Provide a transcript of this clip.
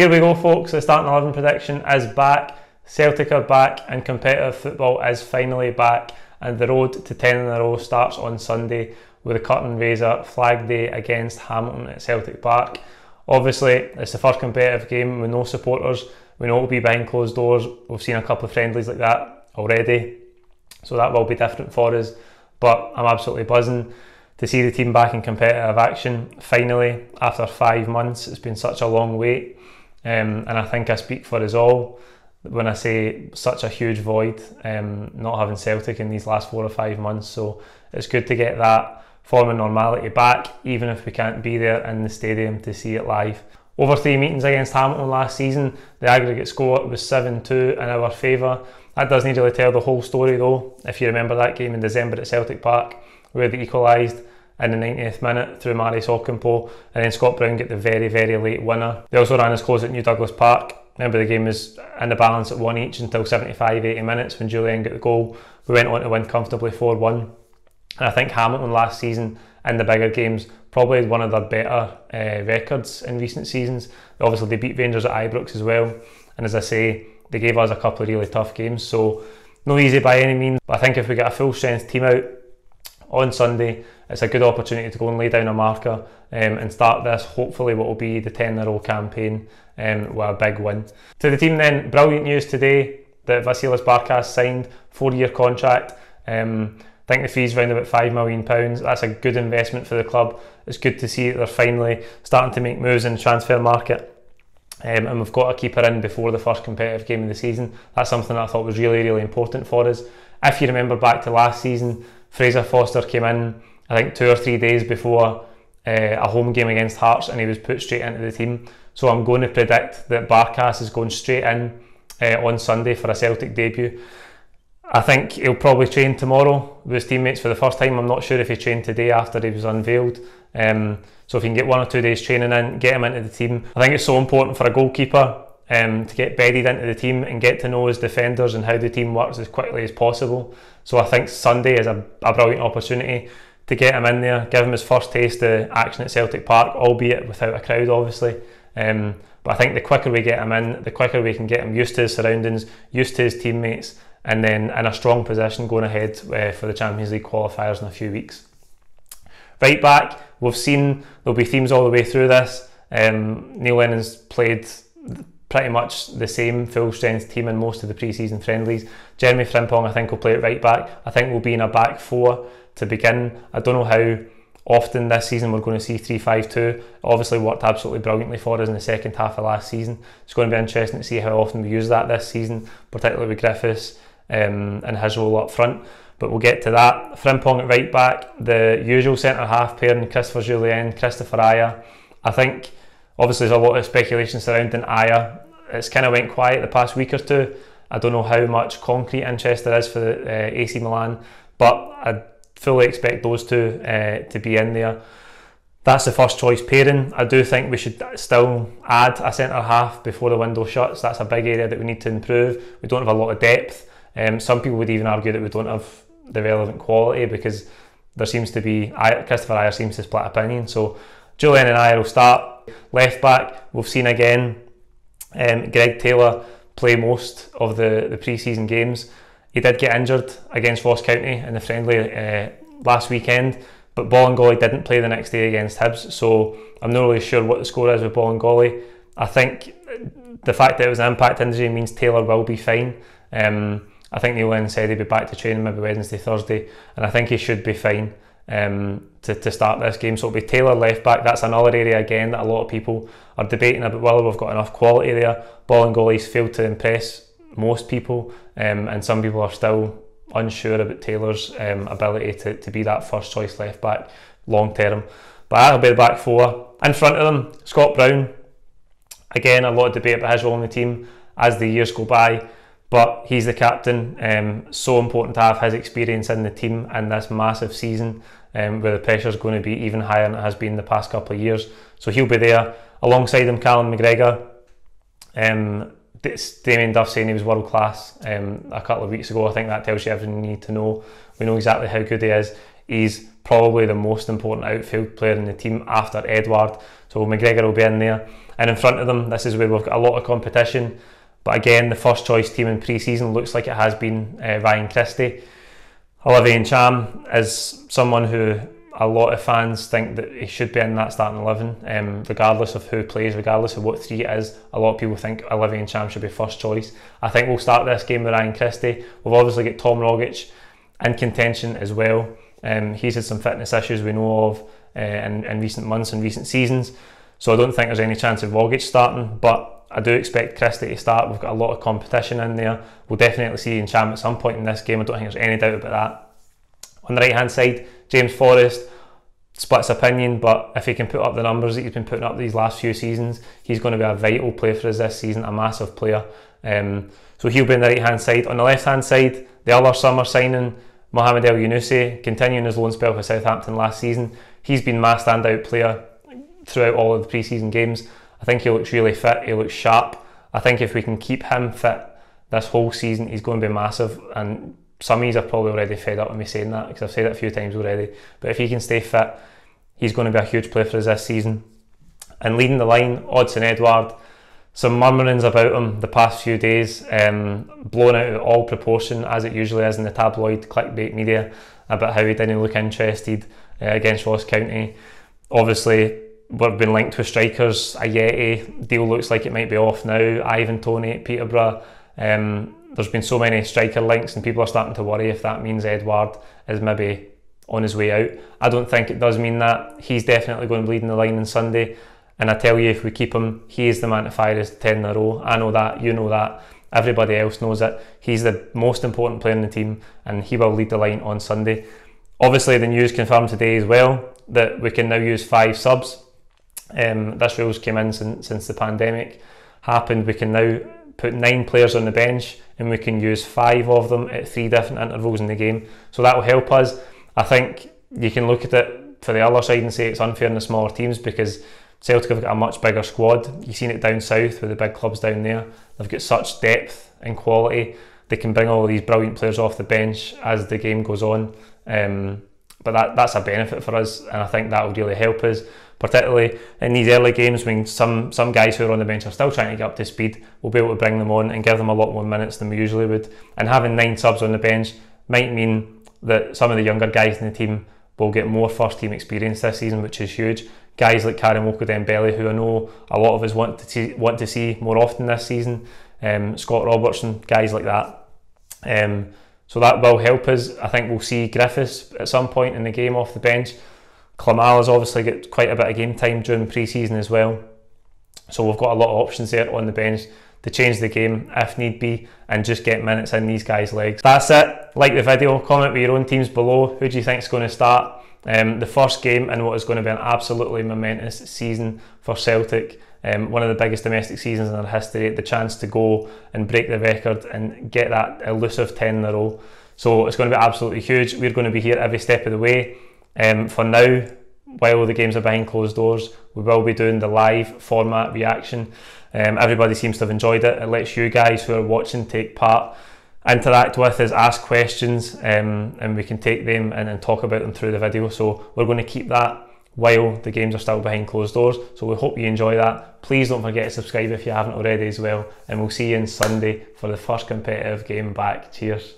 Here we go, folks. The starting 11 prediction is back. Celtic are back and competitive football is finally back, and the road to 10 in a row starts on Sunday with a curtain raiser flag day against Hamilton at Celtic Park. Obviously, it's the first competitive game with no supporters. We know it will be behind closed doors. We've seen a couple of friendlies like that already, so that will be different for us. But I'm absolutely buzzing to see the team back in competitive action finally after 5 months. It's been such a long wait, and I think I speak for us all when I say such a huge void not having Celtic in these last 4 or 5 months. So it's good to get that form of normality back, even if we can't be there in the stadium to see it live. Over 3 meetings against Hamilton last season, the aggregate score was 7-2 in our favour. That doesn't really tell the whole story though. If you remember that game in December at Celtic Park, where they equalised in the 90th minute through Marius Ocampo, and then Scott Brown get the very, very late winner. They also ran as close at New Douglas Park. Remember, the game was in the balance at 1 each until 75-80 minutes when Julian got the goal. We went on to win comfortably 4-1. And I think Hamilton last season in the bigger games probably had one of their better records in recent seasons. Obviously they beat Rangers at Ibrox as well, and as I say, they gave us a couple of really tough games, so no easy by any means. But I think if we get a full strength team out on Sunday, it's a good opportunity to go and lay down a marker and start this, hopefully what will be the 10 in a row campaign with a big win. To the team then, brilliant news today that Vasilis Barkas signed 4-year contract. I think the fee's around about £5 million. That's a good investment for the club. It's good to see that they're finally starting to make moves in the transfer market. And we've got a keeper in before the first competitive game of the season. That's something that I thought was really, really important for us. If you remember back to last season, Fraser Foster came in, I think 2 or 3 days before a home game against Hearts, and he was put straight into the team. So I'm going to predict that Barkas is going straight in on Sunday for a Celtic debut. I think he'll probably train tomorrow with his teammates for the first time. I'm not sure if he trained today after he was unveiled. So if you can get 1 or 2 days training in, get him into the team. I think it's so important for a goalkeeper to get bedded into the team and get to know his defenders and how the team works as quickly as possible. So I think Sunday is a brilliant opportunity to get him in there, give him his first taste of action at Celtic Park, albeit without a crowd obviously. But I think the quicker we get him in, the quicker we can get him used to his surroundings, used to his teammates, and then in a strong position going ahead for the Champions League qualifiers in a few weeks. Right back, we've seen there'll be themes all the way through this. Neil Lennon's played pretty much the same full strength team in most of the pre-season friendlies. Jeremy Frimpong I think will play at right back. I think we'll be in a back 4 to begin. I don't know how often this season we're going to see 3-5-2. It obviously worked absolutely brilliantly for us in the second half of last season. It's going to be interesting to see how often we use that this season, particularly with Griffiths and his role up front. But we'll get to that. Frimpong at right back, the usual centre-half pairing, Christopher Jullien, Christopher Ajer. I think obviously there's a lot of speculation surrounding Ajer. It's kind of went quiet the past week or two. I don't know how much concrete interest there is for the AC Milan, but I fully expect those two to be in there. That's the first choice pairing. I do think we should still add a centre-half before the window shuts. That's a big area that we need to improve. We don't have a lot of depth. Some people would even argue that we don't have the relevant quality, because there seems to be, Christopher Ajer seems to split opinion. So Jullien and Ajer will start. Left back, we've seen again Greg Taylor play most of the pre-season games. He did get injured against Ross County in the friendly last weekend, but Bolingoli didn't play the next day against Hibs, so I'm not really sure what the score is with Bolingoli. I think the fact that it was an impact injury means Taylor will be fine. I think Neil Lennon said he'd be back to training maybe Wednesday, Thursday, and I think he should be fine to start this game. So it'll be Taylor left back. That's another area again that a lot of people are debating about whether we've got enough quality there. Bolingoli's failed to impress most people, and some people are still unsure about Taylor's ability to be that first choice left back long term. But that'll be the back 4. In front of them, Scott Brown. Again, a lot of debate about his role in the team as the years go by, but he's the captain. So important to have his experience in the team in this massive season, where the pressure's going to be even higher than it has been the past couple of years. So he'll be there. Alongside him, Callum McGregor. Damien Duff saying he was world class a couple of weeks ago. I think that tells you everything you need to know. We know exactly how good he is. He's probably the most important outfield player in the team after Edouard. So McGregor will be in there. And in front of them, this is where we've got a lot of competition. But again, the first choice team in pre-season looks like it has been Ryan Christie. Olivier Ntcham is someone who a lot of fans think that he should be in that starting 11, regardless of who plays, regardless of what three it is. A lot of people think Olivier Ntcham should be first choice. I think we'll start this game with Ryan Christie. We've obviously got Tom Rogic in contention as well. He's had some fitness issues we know of in recent months and recent seasons, so I don't think there's any chance of Rogic starting, but I do expect Christie to start. We've got a lot of competition in there. We'll definitely see Ntcham at some point in this game. I don't think there's any doubt about that. On the right hand side, James Forrest, splits opinion, but if he can put up the numbers that he's been putting up these last few seasons, he's going to be a vital player for us this season, a massive player. So he'll be on the right hand side. On the left hand side, the other summer signing, Mohamed El Younousi, continuing his loan spell for Southampton last season. He's been my standout player throughout all of the pre-season games. I think he looks really fit, he looks sharp. I think if we can keep him fit this whole season, he's going to be massive. And some of you are probably already fed up with me saying that, because I've said it a few times already. But if he can stay fit, he's going to be a huge player for us this season. And leading the line, Odsonne Edouard. Some murmurings about him the past few days, blown out of all proportion, as it usually is in the tabloid clickbait media, about how he didn't look interested against Ross County. Obviously, we've been linked with strikers. Ayeti deal looks like it might be off now. Ivan Toney at Peterborough. There's been so many striker links, and people are starting to worry if that means Edouard is maybe on his way out. I don't think it does mean that. He's definitely going to be leading the line on Sunday. And I tell you, if we keep him, he is the man to fire us 10 in a row. I know that, you know that, everybody else knows it. He's the most important player in the team, and he will lead the line on Sunday. Obviously, the news confirmed today as well that we can now use 5 subs. This rules came in since the pandemic happened. We can now put 9 players on the bench, and we can use 5 of them at 3 different intervals in the game. So that will help us. I think you can look at it for the other side and say it's unfair in the smaller teams, because Celtic have got a much bigger squad. You've seen it down south with the big clubs down there. They've got such depth and quality. They can bring all these brilliant players off the bench as the game goes on. But that's a benefit for us, and I think that will really help us, particularly in these early games when some guys who are on the bench are still trying to get up to speed. We'll be able to bring them on and give them a lot more minutes than we usually would. And having 9 subs on the bench might mean that some of the younger guys in the team will get more first team experience this season, which is huge. Guys like Karim Dembele, who I know a lot of us want to see more often this season, Scott Robertson, guys like that. So that will help us. I think we'll see Griffiths at some point in the game off the bench. Klamala's obviously got quite a bit of game time during pre-season as well. So we've got a lot of options there on the bench to change the game if need be and just get minutes in these guys' legs. That's it. Like the video, comment with your own teams below. Who do you think is going to start? The first game in what is going to be an absolutely momentous season for Celtic. One of the biggest domestic seasons in our history. The chance to go and break the record and get that elusive 10 in a row. So it's going to be absolutely huge. We're going to be here every step of the way. For now, while the games are behind closed doors, we will be doing the live format reaction. Everybody seems to have enjoyed it. It lets you guys who are watching take part, interact with us, ask questions, and we can take them and talk about them through the video. So we're going to keep that while the games are still behind closed doors. So we hope you enjoy that. Please don't forget to subscribe if you haven't already as well, and we'll see you on Sunday for the first competitive game back. Cheers.